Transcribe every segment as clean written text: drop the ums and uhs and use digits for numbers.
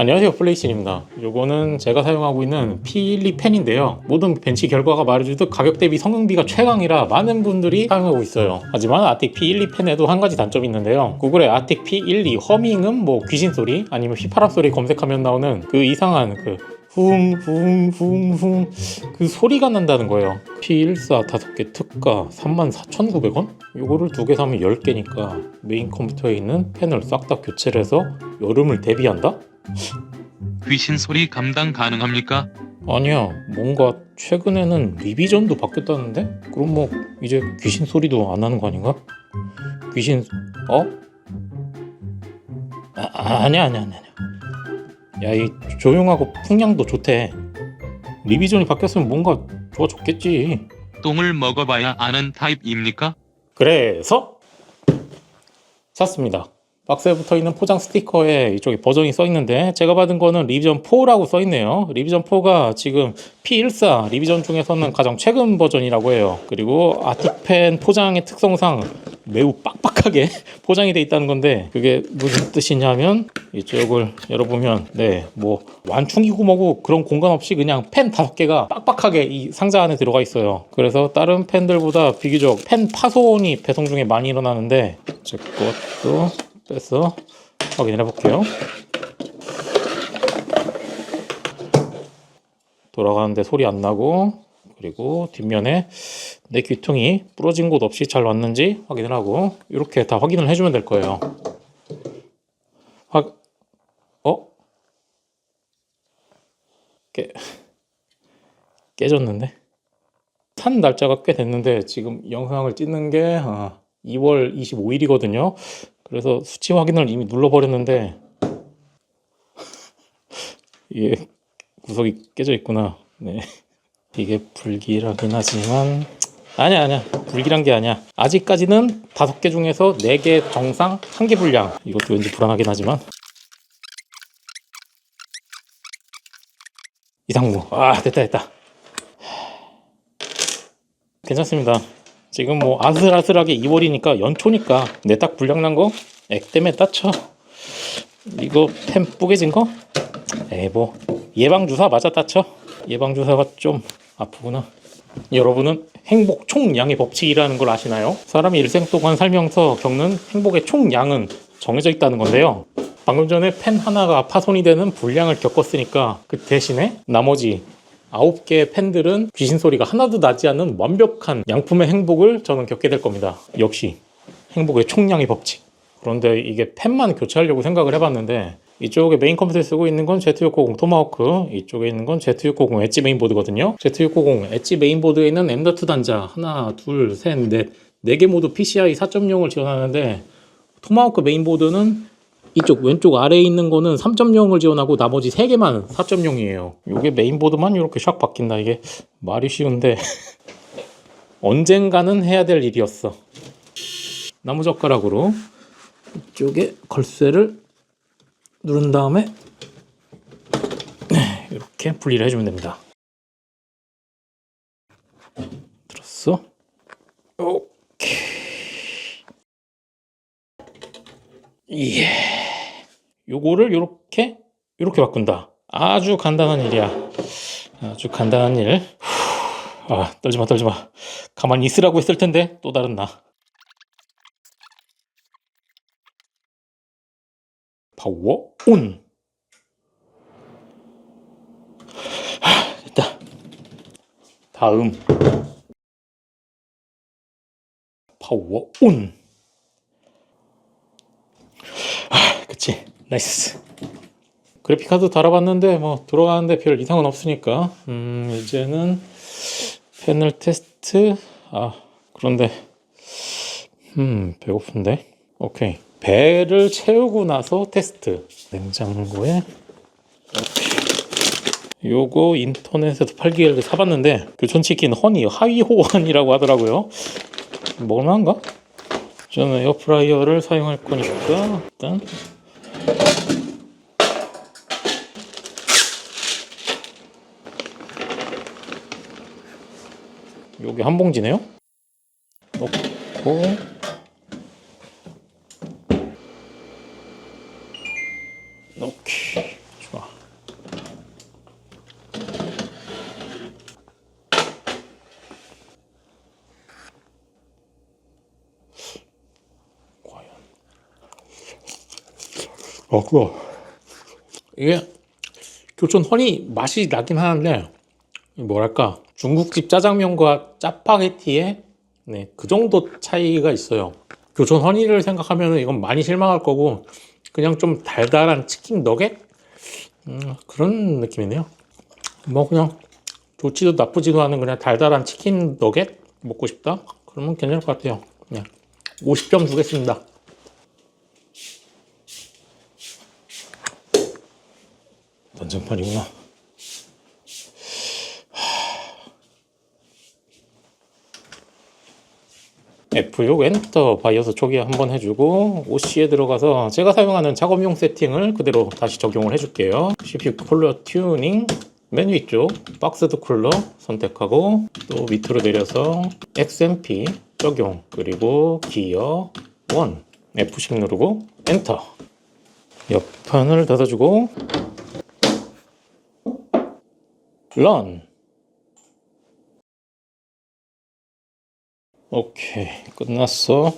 안녕하세요, 플레이신입니다. 요거는 제가 사용하고 있는 P12 펜인데요. 모든 벤치 결과가 말해주듯 가격 대비 성능비가 최강이라 많은 분들이 사용하고 있어요. 하지만 아틱 P12 펜에도 한 가지 단점이 있는데요. 구글에 아틱 P12 허밍음, 뭐 귀신 소리 아니면 휘파람 소리 검색하면 나오는 그 이상한 쿵쿵쿵쿵 그 소리가 난다는 거예요. P14 5개 특가 34,900원? 요거를 2개 사면 10개니까 메인 컴퓨터에 있는 펜을 싹 다 교체를 해서 여름을 대비한다? 귀신 소리 감당 가능합니까? 아니야, 뭔가 최근에는 리비전도 바뀌었다는데? 그럼 뭐 이제 귀신 소리도 안 나는 거 아닌가? 귀신... 어? 아니야. 야, 이 조용하고 풍량도 좋대. 리비전이 바뀌었으면 뭔가 좋아졌겠지. 똥을 먹어봐야 아는 타입입니까? 그래서 샀습니다. 박스에 붙어있는 포장 스티커에 이쪽에 버전이 써있는데 제가 받은 거는 리비전 4라고 써있네요. 리비전 4가 지금 P14 리비전 중에서는 가장 최근 버전이라고 해요. 그리고 아틱펜 포장의 특성상 매우 빡빡하게 포장이 돼 있다는 건데 그게 무슨 뜻이냐면 이쪽을 열어보면 뭐 완충기고 뭐고 그런 공간 없이 그냥 펜 5개가 빡빡하게 이 상자 안에 들어가 있어요. 그래서 다른 펜들보다 비교적 펜 파손이 배송 중에 많이 일어나는데 제 것도 빼서 확인해 볼게요. 돌아가는데 소리 안 나고, 그리고 뒷면에 내 귀퉁이 부러진 곳 없이 잘 왔는지 확인을 하고 이렇게 다 확인을 해주면 될 거예요. 깨졌는데? 산 날짜가 꽤 됐는데 지금 영상을 찍는 게 2월 25일이거든요. 그래서 수치 확인을 이미 눌러버렸는데 이게 구석이 깨져 있구나. 네. 이게 불길하긴 하지만 아니야. 불길한 게 아니야. 아직까지는 5개 중에서 4개 정상, 1개 불량. 이것도 왠지 불안하긴 하지만 이상무. 됐다. 괜찮습니다. 지금 뭐 아슬아슬하게 2월이니까 연초니까 내 딱 불량 난 거 액 때문에 따쳐. 이거 펜 뿌개진 거? 뭐 예방주사 맞아 따쳐. 예방주사가 좀 아프구나. 여러분은 행복 총량의 법칙이라는 걸 아시나요? 사람이 일생 동안 살면서 겪는 행복의 총량은 정해져 있다는 건데요. 방금 전에 펜 하나가 파손이 되는 불량을 겪었으니까 그 대신에 나머지 9개의 펜들은 귀신 소리가 하나도 나지 않는 완벽한 양품의 행복을 저는 겪게 될 겁니다. 역시 행복의 총량의 법칙. 그런데 이게 펜만 교체하려고 생각을 해봤는데 이쪽에 메인 컴퓨터에 쓰고 있는 건 Z690 토마호크, 이쪽에 있는 건 Z690 엣지 메인보드거든요. Z690 엣지 메인보드에 있는 M.2 단자 하나, 둘, 셋, 넷 4개 모두 PCI 4.0을 지원하는데 토마호크 메인보드는 이쪽 왼쪽 아래에 있는 거는 3.0을 지원하고 나머지 3개만 4.0이에요. 이게 메인보드만 이렇게 샥 바뀐다. 이게 말이 쉬운데 언젠가는 해야 될 일이었어. 나무젓가락으로 이쪽에 걸쇠를 누른 다음에 이렇게 분리를 해주면 됩니다. 들었어? 오케이. 예. 요거를 이렇게 바꾼다. 아주 간단한 일이야. 아주 간단한 일. 떨지마. 가만히 있으라고 했을 텐데 또 다른 나. 파워 온. 됐다. 다음 파워 온. 그치, 나이스. 그래픽카드 달아봤는데 뭐 들어가는데 별 이상은 없으니까 이제는 패널 테스트. 그런데 배고픈데. 오케이, 배를 채우고 나서 테스트. 냉장고에 요거 인터넷에서 팔기를 사봤는데 교촌치킨 허니 하위 호환이라고 하더라고요. 먹을만한가? 저는 에어프라이어를 사용할 거니까 일단 요게 한 봉지네요. 넣고 오케이, 이게 교촌 허니 맛이 나긴 하는데 뭐랄까 중국집 짜장면과 짜파게티의 네, 그 정도 차이가 있어요. 교촌 허니를 생각하면 이건 많이 실망할 거고 그냥 좀 달달한 치킨 너겟? 그런 느낌이네요. 뭐 그냥 좋지도 나쁘지도 않은 그냥 달달한 치킨 너겟 먹고 싶다? 그러면 괜찮을 것 같아요. 그냥 50점 주겠습니다. 난장판이구나. F6 엔터 바이오스 초기 한번 해주고 OC에 들어가서 제가 사용하는 작업용 세팅을 그대로 다시 적용을 해줄게요. CPU 쿨러 튜닝 메뉴 위쪽 박스드 쿨러 선택하고 또 밑으로 내려서 XMP 적용 그리고 기어 1 F10 누르고 엔터. 옆판을 닫아주고 런. 오케이, 끝났어.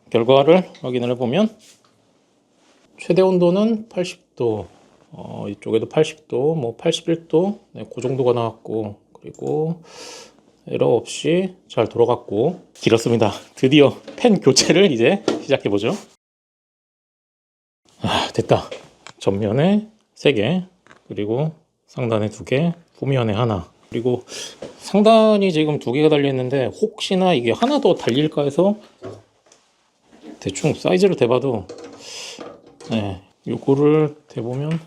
결과를 확인을 해보면 최대 온도는 80도, 이쪽에도 80도, 뭐 81도, 네, 그 정도가 나왔고, 그리고 에러 없이 잘 돌아갔고, 길었습니다. 드디어 펜 교체를 이제 시작해보죠. 됐다. 전면에 3개, 그리고 상단에 2개, 후면에 하나. 그리고 상단이 지금 2개가 달려있는데 혹시나 이게 하나 더 달릴까 해서 대충 사이즈를 대봐도 네, 요거를 대보면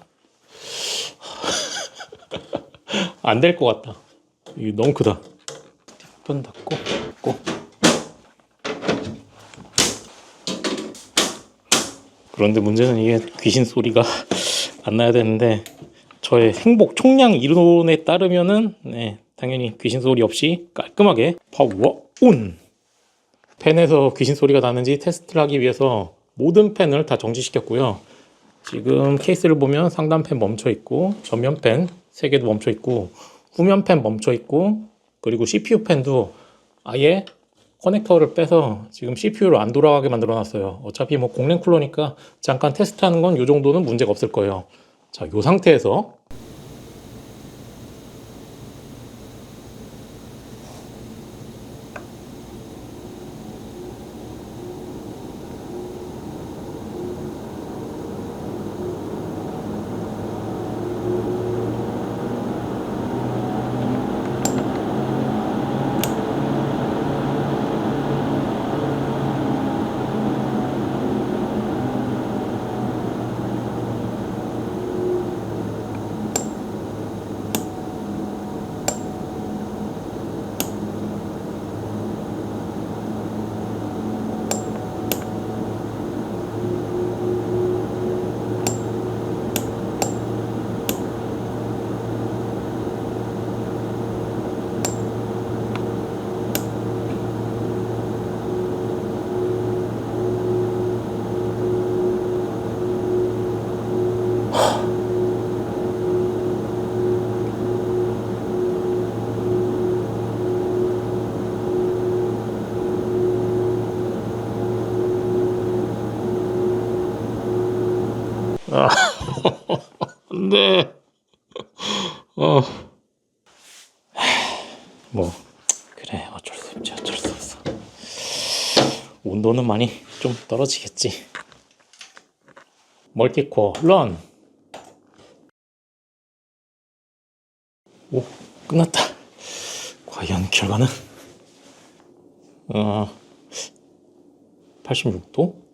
안 될 것 같다. 이게 너무 크다. 뒷판 닫고 그런데 문제는 이게 귀신 소리가 안 나야 되는데 저의 행복 총량 이론에 따르면은 네, 당연히 귀신 소리 없이 깔끔하게 파워 온! 펜에서 귀신 소리가 나는지 테스트를 하기 위해서 모든 펜을 다 정지시켰고요. 지금 케이스를 보면 상단 펜 멈춰 있고 전면 펜 3개도 멈춰 있고 후면 펜 멈춰 있고 그리고 CPU 펜도 아예 커넥터를 빼서 지금 CPU를 안 돌아가게 만들어 놨어요. 어차피 뭐 공랭 쿨러니까 잠깐 테스트하는 건 이 정도는 문제가 없을 거예요. 자, 이 상태에서 네. 뭐 그래 어쩔 수 없어. 온도는 많이 좀 떨어지겠지. 멀티코어 런. 오, 끝났다. 과연 결과는 86도?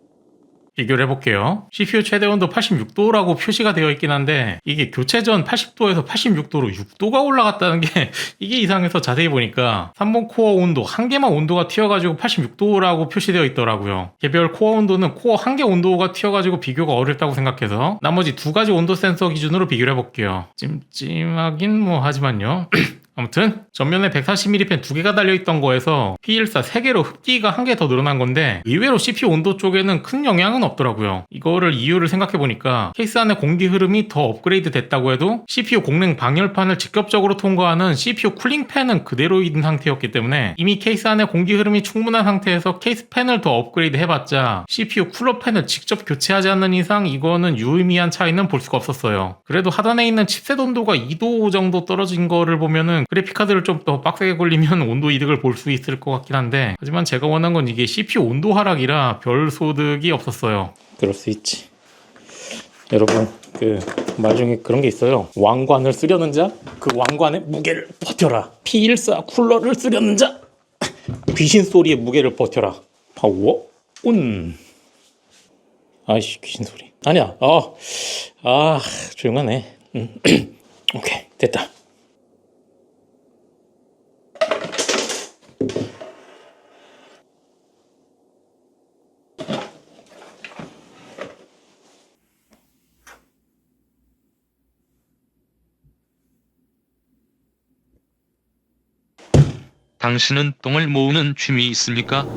비교를 해볼게요. CPU 최대 온도 86도라고 표시가 되어 있긴 한데 이게 교체 전 80도에서 86도로 6도가 올라갔다는 게 이게 이상해서 자세히 보니까 3번 코어 온도 한 개만 온도가 튀어가지고 86도라고 표시되어 있더라고요. 개별 코어 온도는 코어 한 개 온도가 튀어가지고 비교가 어렵다고 생각해서 나머지 2가지 온도 센서 기준으로 비교를 해볼게요. 찜찜하긴 뭐 하지만요. 아무튼 전면에 140mm 펜 2개가 달려있던 거에서 P14 3개로 흡기가 1개 더 늘어난 건데 의외로 CPU 온도 쪽에는 큰 영향은 없더라고요. 이거를 이유를 생각해보니까 케이스 안에 공기 흐름이 더 업그레이드 됐다고 해도 CPU 공랭 방열판을 직접적으로 통과하는 CPU 쿨링 팬은 그대로 있는 상태였기 때문에 이미 케이스 안에 공기 흐름이 충분한 상태에서 케이스 팬을 더 업그레이드 해봤자 CPU 쿨러 팬을 직접 교체하지 않는 이상 이거는 유의미한 차이는 볼 수가 없었어요. 그래도 하단에 있는 칩셋 온도가 2도 정도 떨어진 거를 보면은 그래픽카드를 좀 더 빡세게 굴리면 온도 이득을 볼 수 있을 것 같긴 한데, 하지만 제가 원한 건 이게 CPU 온도 하락이라 별 소득이 없었어요. 그럴 수 있지. 여러분, 그 말 중에 그런 게 있어요. 왕관을 쓰려는 자, 그 왕관의 무게를 버텨라. P14 쿨러를 쓰려는 자, 귀신 소리의 무게를 버텨라. 파워 온. 아이씨, 귀신 소리. 아니야. 조용하네. 오케이, 됐다. 당신은 똥을 모으는 취미 있습니까?